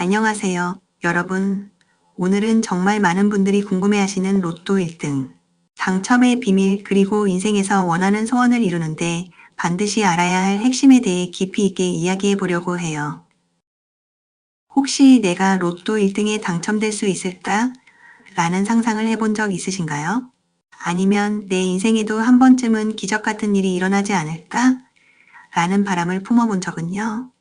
안녕하세요, 여러분. 오늘은 정말 많은 분들이 궁금해하시는 로또 1등. 당첨의 비밀 그리고 인생에서 원하는 소원을 이루는데 반드시 알아야 할 핵심에 대해 깊이 있게 이야기해 보려고 해요. 혹시 내가 로또 1등에 당첨될 수 있을까? 라는 상상을 해본 적 있으신가요? 아니면 내 인생에도 한 번쯤은 기적 같은 일이 일어나지 않을까? 라는 바람을 품어본 적은요?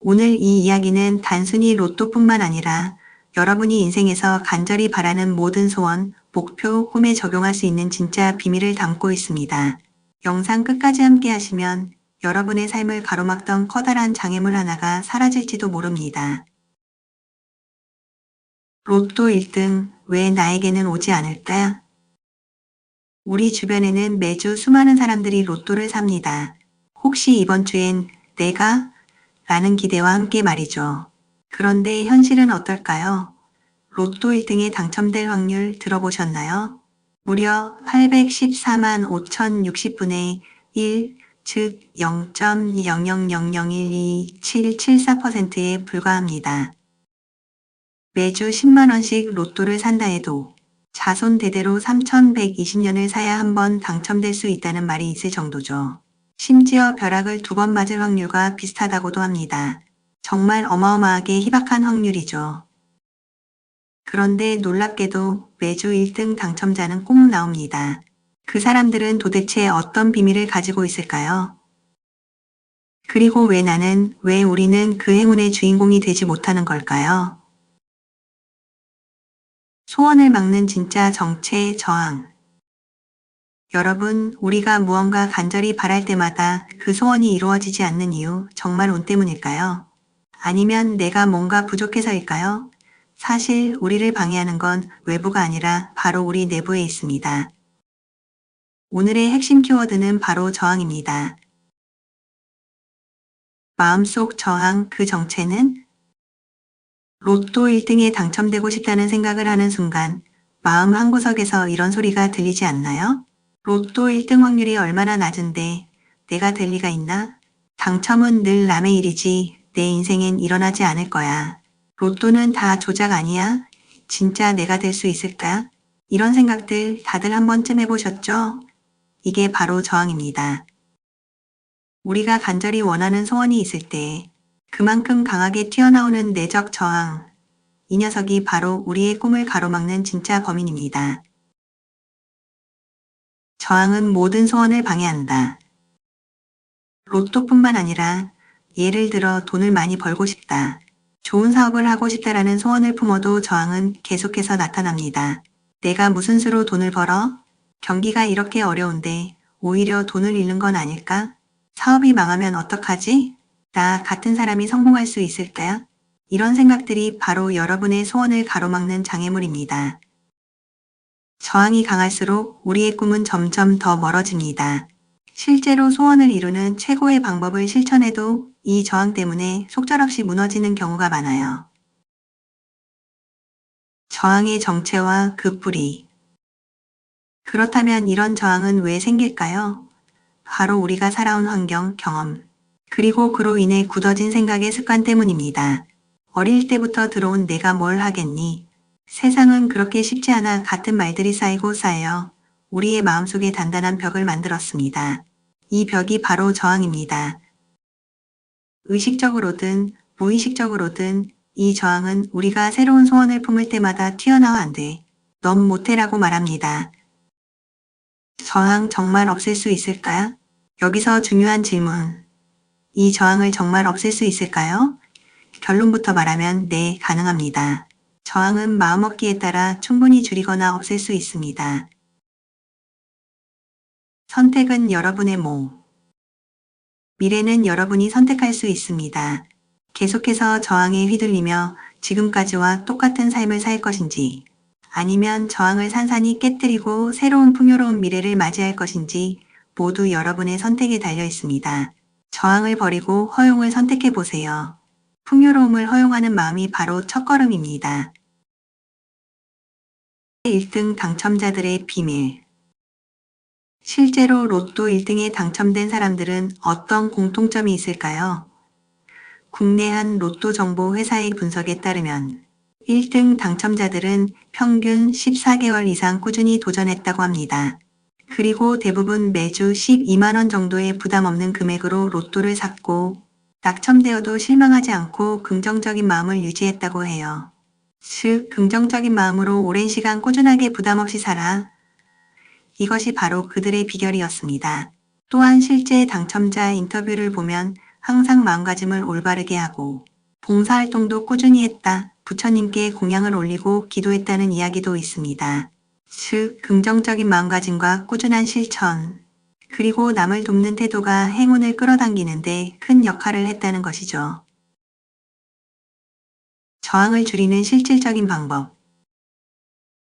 오늘 이 이야기는 단순히 로또뿐만 아니라 여러분이 인생에서 간절히 바라는 모든 소원, 목표, 꿈에 적용할 수 있는 진짜 비밀을 담고 있습니다. 영상 끝까지 함께 하시면 여러분의 삶을 가로막던 커다란 장애물 하나가 사라질지도 모릅니다. 로또 1등, 왜 나에게는 오지 않을까? 우리 주변에는 매주 수많은 사람들이 로또를 삽니다. 혹시 이번 주엔 내가? 라는 기대와 함께 말이죠. 그런데 현실은 어떨까요? 로또 1등에 당첨될 확률 들어보셨나요? 무려 814만 5,060분의 1, 즉 0.000012774%에 불과합니다. 매주 10만원씩 로또를 산다 해도 자손 대대로 3,120년을 사야 한 번 당첨될 수 있다는 말이 있을 정도죠. 심지어 벼락을 2번 맞을 확률과 비슷하다고도 합니다. 정말 어마어마하게 희박한 확률이죠. 그런데 놀랍게도 매주 1등 당첨자는 꼭 나옵니다. 그 사람들은 도대체 어떤 비밀을 가지고 있을까요? 그리고 왜 우리는 그 행운의 주인공이 되지 못하는 걸까요? 소원을 막는 진짜 정체의 저항. 여러분, 우리가 무언가 간절히 바랄 때마다 그 소원이 이루어지지 않는 이유 정말 운 때문일까요? 아니면 내가 뭔가 부족해서일까요? 사실 우리를 방해하는 건 외부가 아니라 바로 우리 내부에 있습니다. 오늘의 핵심 키워드는 바로 저항입니다. 마음속 저항, 그 정체는 로또 1등에 당첨되고 싶다는 생각을 하는 순간 마음 한구석에서 이런 소리가 들리지 않나요? 로또 1등 확률이 얼마나 낮은데 내가 될 리가 있나? 당첨은 늘 남의 일이지 내 인생엔 일어나지 않을 거야. 로또는 다 조작 아니야? 진짜 내가 될 수 있을까? 이런 생각들 다들 한 번쯤 해보셨죠? 이게 바로 저항입니다. 우리가 간절히 원하는 소원이 있을 때 그만큼 강하게 튀어나오는 내적 저항, 이 녀석이 바로 우리의 꿈을 가로막는 진짜 범인입니다. 저항은 모든 소원을 방해한다. 로또뿐만 아니라 예를 들어 돈을 많이 벌고 싶다. 좋은 사업을 하고 싶다라는 소원을 품어도 저항은 계속해서 나타납니다. 내가 무슨 수로 돈을 벌어? 경기가 이렇게 어려운데 오히려 돈을 잃는 건 아닐까? 사업이 망하면 어떡하지? 나 같은 사람이 성공할 수 있을까? 이런 생각들이 바로 여러분의 소원을 가로막는 장애물입니다. 저항이 강할수록 우리의 꿈은 점점 더 멀어집니다. 실제로 소원을 이루는 최고의 방법을 실천해도 이 저항 때문에 속절없이 무너지는 경우가 많아요. 저항의 정체와 그 뿌리. 그렇다면 이런 저항은 왜 생길까요? 바로 우리가 살아온 환경, 경험, 그리고 그로 인해 굳어진 생각의 습관 때문입니다. 어릴 때부터 들어온 내가 뭘 하겠니? 세상은 그렇게 쉽지 않아 같은 말들이 쌓이고 쌓여 우리의 마음속에 단단한 벽을 만들었습니다. 이 벽이 바로 저항입니다. 의식적으로든 무의식적으로든 이 저항은 우리가 새로운 소원을 품을 때마다 튀어나와 안 돼. 넌 못해라고 말합니다. 저항 정말 없앨 수 있을까? 여기서 중요한 질문. 이 저항을 정말 없앨 수 있을까요? 결론부터 말하면 네, 가능합니다. 저항은 마음먹기에 따라 충분히 줄이거나 없앨 수 있습니다. 선택은 여러분의 몫. 미래는 여러분이 선택할 수 있습니다. 계속해서 저항에 휘둘리며 지금까지와 똑같은 삶을 살 것인지, 아니면 저항을 산산이 깨뜨리고 새로운 풍요로운 미래를 맞이할 것인지 모두 여러분의 선택에 달려 있습니다. 저항을 버리고 허용을 선택해 보세요. 풍요로움을 허용하는 마음이 바로 첫걸음입니다. 1등 당첨자들의 비밀. 실제로 로또 1등에 당첨된 사람들은 어떤 공통점이 있을까요? 국내 한 로또 정보 회사의 분석에 따르면 1등 당첨자들은 평균 14개월 이상 꾸준히 도전했다고 합니다. 그리고 대부분 매주 12만 원 정도의 부담 없는 금액으로 로또를 샀고 낙첨되어도 실망하지 않고 긍정적인 마음을 유지했다고 해요. 즉, 긍정적인 마음으로 오랜 시간 꾸준하게 부담 없이 살아. 이것이 바로 그들의 비결이었습니다. 또한 실제 당첨자 인터뷰를 보면 항상 마음가짐을 올바르게 하고 봉사활동도 꾸준히 했다. 부처님께 공양을 올리고 기도했다는 이야기도 있습니다. 즉, 긍정적인 마음가짐과 꾸준한 실천, 그리고 남을 돕는 태도가 행운을 끌어당기는데 큰 역할을 했다는 것이죠. 저항을 줄이는 실질적인 방법.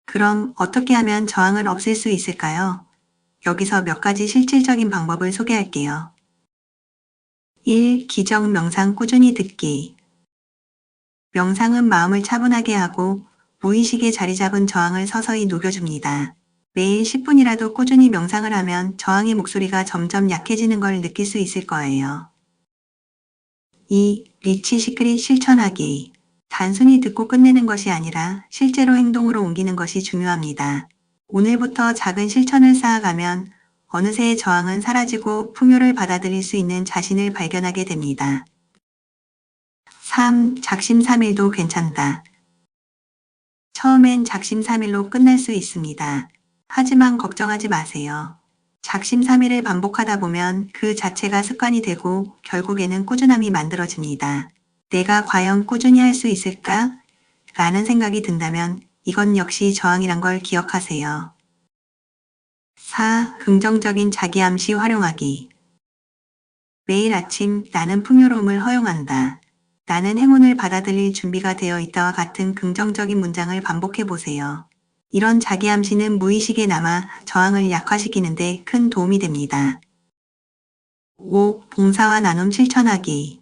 그럼 어떻게 하면 저항을 없앨 수 있을까요? 여기서 몇 가지 실질적인 방법을 소개할게요. 1. 기적 명상 꾸준히 듣기. 명상은 마음을 차분하게 하고 무의식에 자리 잡은 저항을 서서히 녹여줍니다. 매일 10분이라도 꾸준히 명상을 하면 저항의 목소리가 점점 약해지는 걸 느낄 수 있을 거예요. 2. 리치 시크릿 실천하기. 단순히 듣고 끝내는 것이 아니라 실제로 행동으로 옮기는 것이 중요합니다. 오늘부터 작은 실천을 쌓아가면 어느새 저항은 사라지고 풍요를 받아들일 수 있는 자신을 발견하게 됩니다. 3. 작심삼일도 괜찮다. 처음엔 작심삼일로 끝날 수 있습니다. 하지만 걱정하지 마세요. 작심삼일을 반복하다 보면 그 자체가 습관이 되고 결국에는 꾸준함이 만들어집니다. 내가 과연 꾸준히 할 수 있을까? 라는 생각이 든다면 이건 역시 저항이란 걸 기억하세요. 4. 긍정적인 자기암시 활용하기. 매일 아침 나는 풍요로움을 허용한다. 나는 행운을 받아들일 준비가 되어 있다와 같은 긍정적인 문장을 반복해 보세요. 이런 자기암시는 무의식에 남아 저항을 약화시키는데 큰 도움이 됩니다. 5. 봉사와 나눔 실천하기.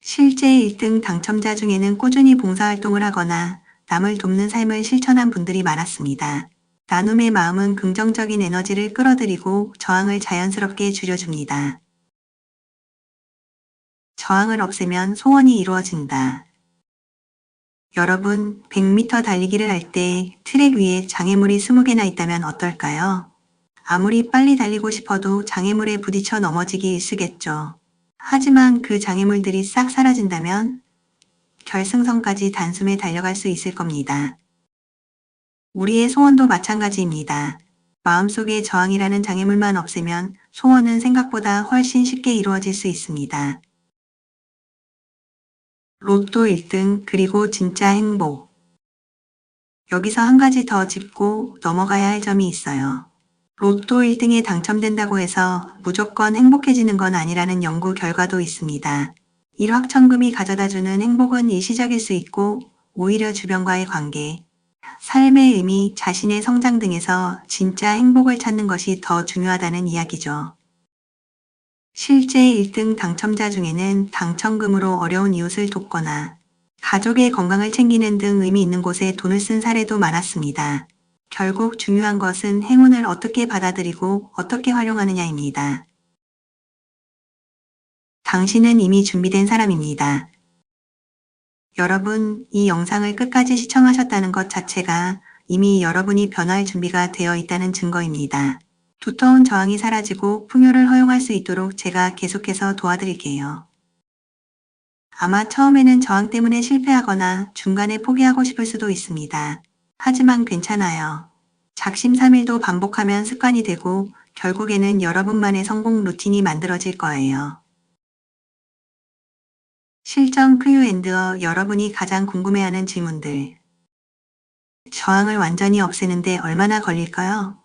실제 1등 당첨자 중에는 꾸준히 봉사활동을 하거나 남을 돕는 삶을 실천한 분들이 많았습니다. 나눔의 마음은 긍정적인 에너지를 끌어들이고 저항을 자연스럽게 줄여줍니다. 저항을 없애면 소원이 이루어진다. 여러분, 100m 달리기를 할 때 트랙 위에 장애물이 20개나 있다면 어떨까요? 아무리 빨리 달리고 싶어도 장애물에 부딪혀 넘어지기 일쑤겠죠. 하지만 그 장애물들이 싹 사라진다면 결승선까지 단숨에 달려갈 수 있을 겁니다. 우리의 소원도 마찬가지입니다. 마음속에 저항이라는 장애물만 없애면 소원은 생각보다 훨씬 쉽게 이루어질 수 있습니다. 로또 1등 그리고 진짜 행복. 여기서 한 가지 더 짚고 넘어가야 할 점이 있어요. 로또 1등에 당첨된다고 해서 무조건 행복해지는 건 아니라는 연구 결과도 있습니다. 일확천금이 가져다주는 행복은 일시적일 수 있고 오히려 주변과의 관계, 삶의 의미, 자신의 성장 등에서 진짜 행복을 찾는 것이 더 중요하다는 이야기죠. 실제 1등 당첨자 중에는 당첨금으로 어려운 이웃을 돕거나 가족의 건강을 챙기는 등 의미 있는 곳에 돈을 쓴 사례도 많았습니다. 결국 중요한 것은 행운을 어떻게 받아들이고 어떻게 활용하느냐입니다. 당신은 이미 준비된 사람입니다. 여러분, 이 영상을 끝까지 시청하셨다는 것 자체가 이미 여러분이 변화할 준비가 되어 있다는 증거입니다. 두터운 저항이 사라지고 풍요를 허용할 수 있도록 제가 계속해서 도와드릴게요. 아마 처음에는 저항 때문에 실패하거나 중간에 포기하고 싶을 수도 있습니다. 하지만 괜찮아요. 작심삼일도 반복하면 습관이 되고 결국에는 여러분만의 성공 루틴이 만들어질 거예요. 실전 Q&A. 여러분이 가장 궁금해하는 질문들. 저항을 완전히 없애는데 얼마나 걸릴까요?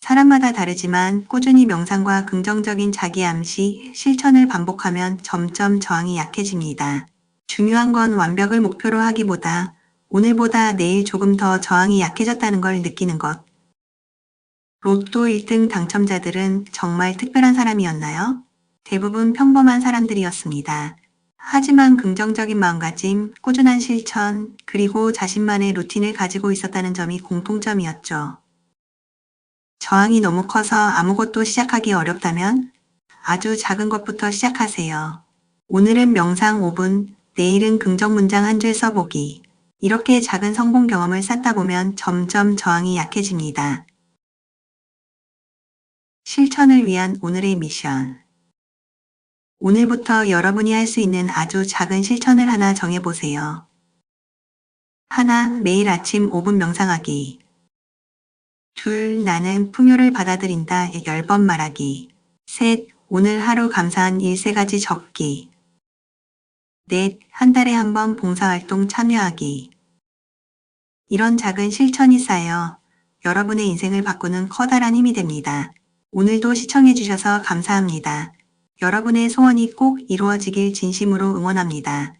사람마다 다르지만 꾸준히 명상과 긍정적인 자기암시, 실천을 반복하면 점점 저항이 약해집니다. 중요한 건 완벽을 목표로 하기보다 오늘보다 내일 조금 더 저항이 약해졌다는 걸 느끼는 것. 로또 1등 당첨자들은 정말 특별한 사람이었나요? 대부분 평범한 사람들이었습니다. 하지만 긍정적인 마음가짐, 꾸준한 실천, 그리고 자신만의 루틴을 가지고 있었다는 점이 공통점이었죠. 저항이 너무 커서 아무것도 시작하기 어렵다면 아주 작은 것부터 시작하세요. 오늘은 명상 5분, 내일은 긍정 문장 한 줄 써보기. 이렇게 작은 성공 경험을 쌓다 보면 점점 저항이 약해집니다. 실천을 위한 오늘의 미션. 오늘부터 여러분이 할 수 있는 아주 작은 실천을 하나 정해보세요. 하나, 매일 아침 5분 명상하기. 둘, 나는 풍요를 받아들인다 10번 말하기. 셋, 오늘 하루 감사한 일 3가지 적기. 넷, 한 달에 한 번 봉사활동 참여하기. 이런 작은 실천이 쌓여 여러분의 인생을 바꾸는 커다란 힘이 됩니다. 오늘도 시청해주셔서 감사합니다. 여러분의 소원이 꼭 이루어지길 진심으로 응원합니다.